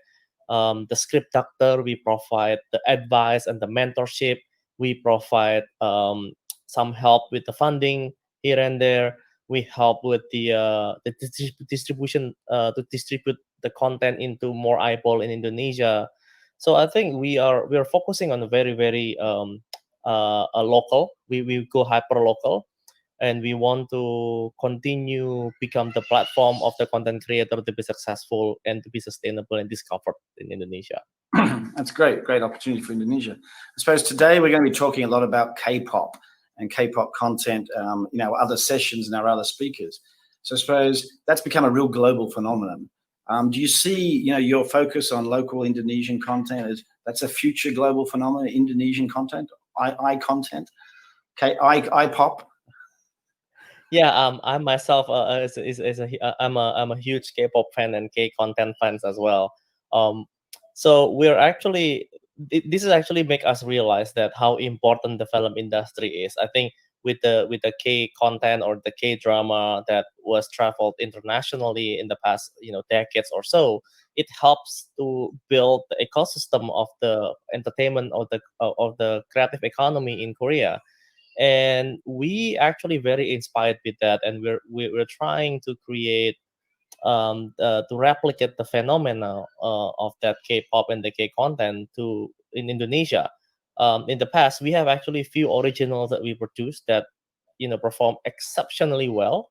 the script doctor, we provide the advice and the mentorship, we provide some help with the funding here and there. We help with the distribution to distribute the content into more eyeball in Indonesia. So I think we are focusing on a very, very a local. We go hyper local, and we want to continue become the platform of the content creator to be successful and to be sustainable and discovered in Indonesia. That's great opportunity for Indonesia. I suppose today we're going to be talking a lot about K-pop and K-pop content, other sessions and our other speakers. So I suppose that's become a real global phenomenon. Do you see, your focus on local Indonesian content as that's a future global phenomenon? Indonesian content, I content, I-pop. Yeah, I myself I'm a huge K-pop fan and K-content fans as well. So we're actually this is actually make us realize that how important the film industry is. I think with the K content or the K drama that was traveled internationally in the past decades or so, it helps to build the ecosystem of the entertainment of the creative economy in Korea. And we actually very inspired with that, and we're trying to create to replicate the phenomena of that K-pop and the K content in Indonesia. In the past, we have actually few originals that we produced that perform exceptionally well,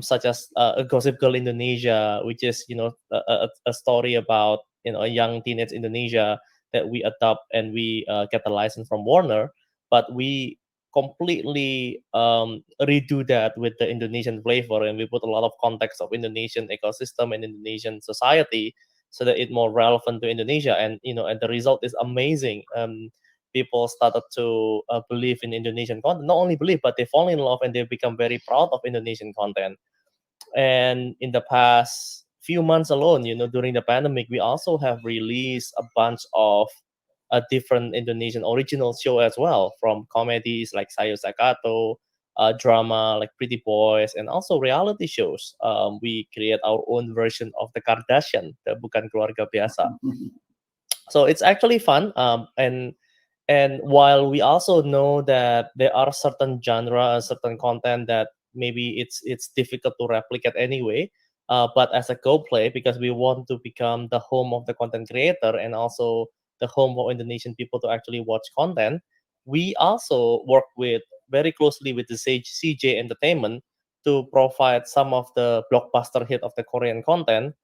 such as a Gossip Girl Indonesia, which is a story about a young teenage Indonesia that we adopt and we get the license from Warner, but we completely redo that with the Indonesian flavor, and we put a lot of context of Indonesian ecosystem and Indonesian society so that it's more relevant to Indonesia. And and the result is amazing. People started to believe in Indonesian content. Not only believe, but they fall in love and they become very proud of Indonesian content. And in the past few months alone, during the pandemic, we also have released a bunch of a different Indonesian original show as well, from comedies like Sayo Sakato, drama like Pretty Boys, and also reality shows. We create our own version of the Kardashian, the Bukan Keluarga Biasa. So it's actually fun. And while we also know that there are certain genre, certain content that maybe it's difficult to replicate anyway, but as a GoPlay, because we want to become the home of the content creator and also the home for Indonesian people to actually watch content, we also work very closely with the CJ Entertainment to provide some of the blockbuster hit of the Korean content,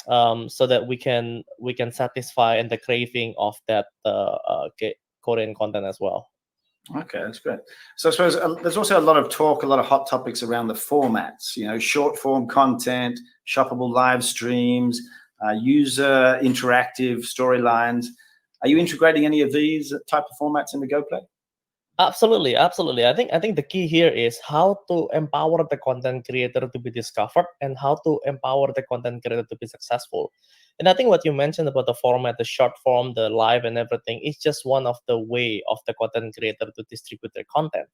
so that we can satisfy and the craving of that Korean content as well. Okay, that's great. So I suppose there's also a lot of talk, a lot of hot topics around the formats, short form content, shoppable live streams, user interactive storylines. Are you integrating any of these type of formats in the GoPlay? Absolutely. I think the key here is how to empower the content creator to be discovered and how to empower the content creator to be successful. And I think what you mentioned about the format, the short form, the live and everything, is just one of the way of the content creator to distribute their content.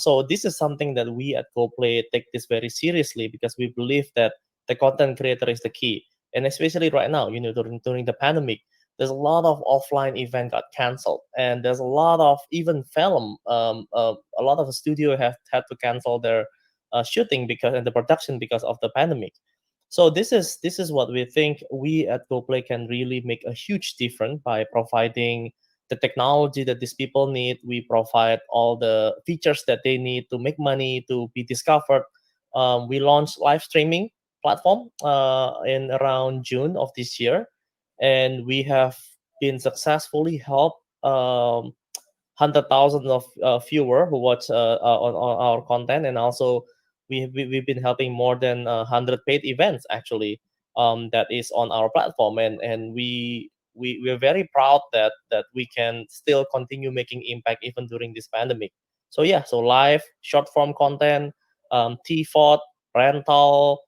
So this is something that we at GoPlay take this very seriously, because we believe that the content creator is the key. And especially right now, during the pandemic, there's a lot of offline event got canceled, and there's a lot of even film. A lot of the studio have had to cancel their shooting and the production because of the pandemic. So this is what we think we at GoPlay can really make a huge difference by providing the technology that these people need. We provide all the features that they need to make money, to be discovered. We launched live streaming platform in around June of this year, and we have been successfully helped 100,000 of viewer who watch on our content, and also we've been helping more than 100 paid events actually that is on our platform, and we're very proud that we can still continue making impact even during this pandemic. So yeah, so live short form content, TVOD, rental,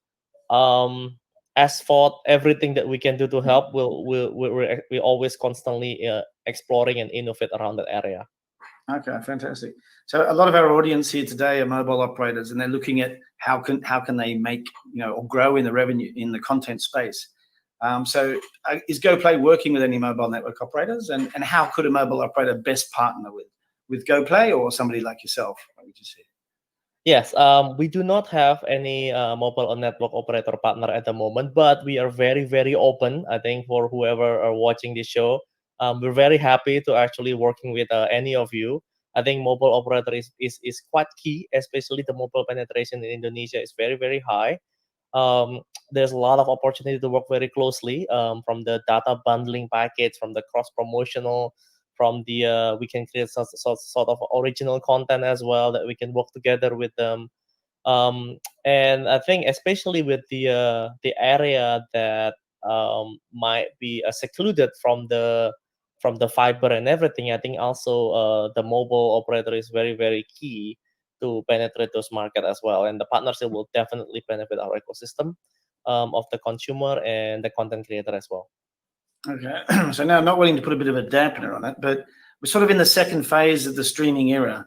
SVOD, everything that we can do to help. We're always constantly exploring and innovate around that area. Okay, fantastic. So a lot of our audience here today are mobile operators, and they're looking at how can they make, or grow in the revenue in the content space. So is GoPlay working with any mobile network operators, and how could a mobile operator best partner with GoPlay or somebody like yourself? What would you say? Yes, we do not have any mobile or network operator partner at the moment, but we are very, very open. I think for whoever are watching this show, we're very happy to actually working with any of you. I think mobile operator is quite key, especially the mobile penetration in Indonesia is very, very high. There's a lot of opportunity to work very closely from the data bundling package, from the cross promotional, from the we can create sort of original content as well that we can work together with them. And I think especially with the area that might be secluded from the fiber and everything, I think also the mobile operator is very, very key to penetrate those market as well. And the partnership will definitely benefit our ecosystem of the consumer and the content creator as well. Okay, so now I'm not willing to put a bit of a dampener on it, but we're sort of in the second phase of the streaming era.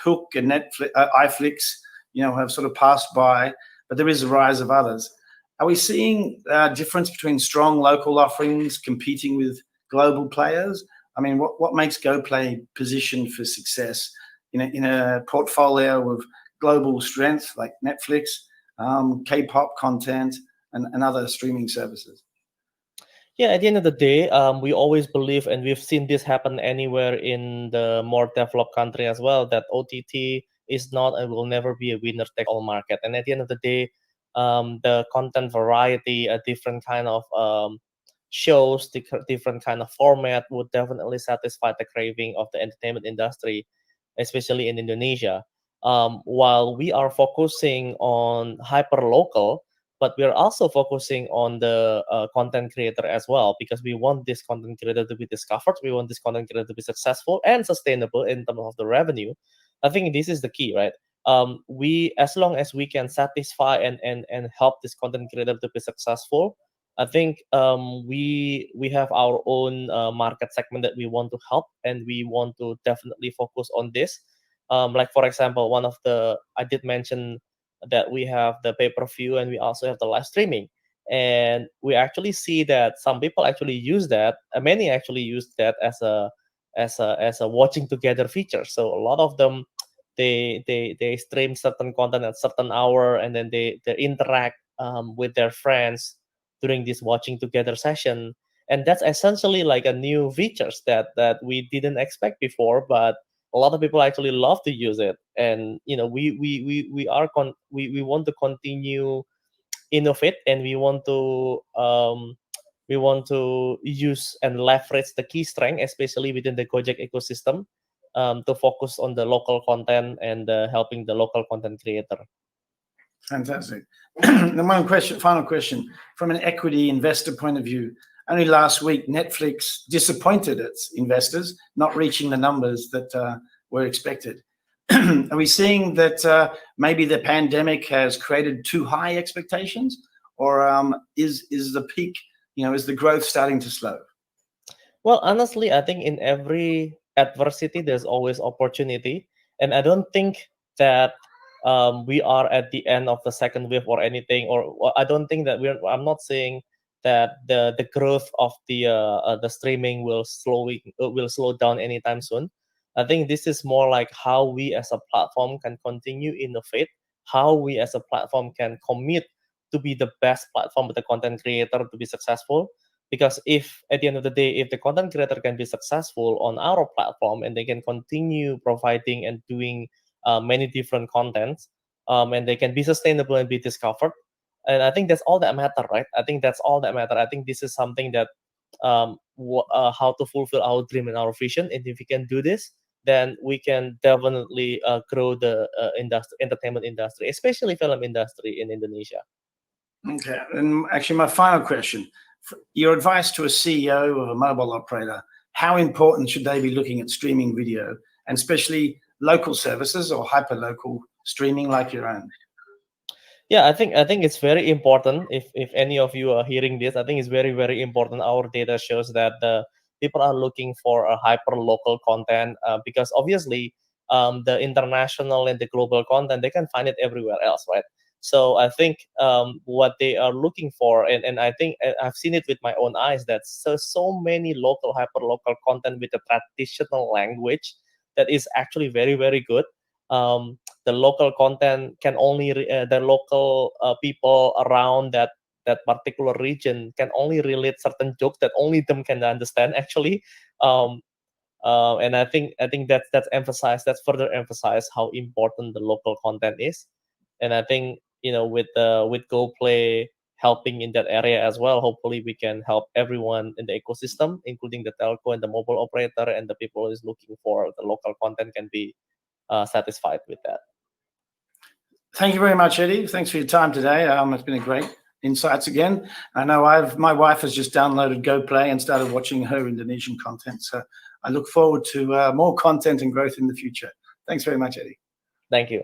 Hook and Netflix, iFlix, have sort of passed by, but there is a rise of others. Are we seeing a difference between strong local offerings competing with global players? I mean, what makes GoPlay positioned for success in a portfolio of global strength like Netflix, K-pop content, and other streaming services? Yeah, at the end of the day, we always believe, and we've seen this happen anywhere in the more developed country as well, that OTT is not and will never be a winner-take-all market. And at the end of the day, the content variety, a different kind of shows, different kind of format would definitely satisfy the craving of the entertainment industry, especially in Indonesia. While we are focusing on hyper-local, but we are also focusing on the content creator as well, because we want this content creator to be discovered. We want this content creator to be successful and sustainable in terms of the revenue. I think this is the key, right? As long as we can satisfy and help this content creator to be successful, I think we have our own market segment that we want to help, and we want to definitely focus on this. Like for example, I did mention that we have the pay-per-view and we also have the live streaming, and we actually see that some people actually use that. Many actually use that as a watching together feature. So a lot of them they stream certain content at certain hour, and then they interact with their friends during this watching together session. And that's essentially like a new features that we didn't expect before, but a lot of people actually love to use it. And we want to continue innovate, and we want to use and leverage the key strength, especially within the Gojek ecosystem, to focus on the local content and helping the local content creator. Fantastic. The final question, from an equity investor point of view. Only last week, Netflix disappointed its investors, not reaching the numbers that were expected. Are we seeing that maybe the pandemic has created too high expectations, or is the peak, is the growth starting to slow? Well, honestly, I think in every adversity, there's always opportunity. And I don't think that we are at the end of the second wave or anything, or I don't think that I'm not saying that the growth of the streaming will slow down anytime soon. I think this is more like how we as a platform can continue innovate, how we as a platform can commit to be the best platform with the content creator to be successful. Because if at the end of the day, if the content creator can be successful on our platform and they can continue providing and doing many different contents, and they can be sustainable and be discovered, and I think that's all that matter, right? I think that's all that matter. I think this is something that how to fulfill our dream and our vision. And if we can do this, then we can definitely grow the entertainment industry, especially film industry in Indonesia. Okay, and actually my final question, your advice to a CEO of a mobile operator, how important should they be looking at streaming video, and especially local services or hyper-local streaming like your own? Yeah, I think it's very important. If any of you are hearing this, I think it's very, very important. Our data shows that the people are looking for a hyper local content because obviously the international and the global content, they can find it everywhere else, right? So I think what they are looking for, and I think I've seen it with my own eyes, that so many local hyper local content with a traditional language that is actually very, very good. The local content can only the local people around that particular region can only relate certain jokes that only them can understand actually. And I think that's emphasized, that's further emphasized how important the local content is. And I think, you know, with GoPlay helping in that area as well, hopefully we can help everyone in the ecosystem, including the telco and the mobile operator and the people who is looking for the local content can be satisfied with that. Thank you very much, Eddie. Thanks for your time today. It's been a great insights again. I know my wife has just downloaded GoPlay and started watching her Indonesian content. So I look forward to more content and growth in the future. Thanks very much, Eddie. Thank you.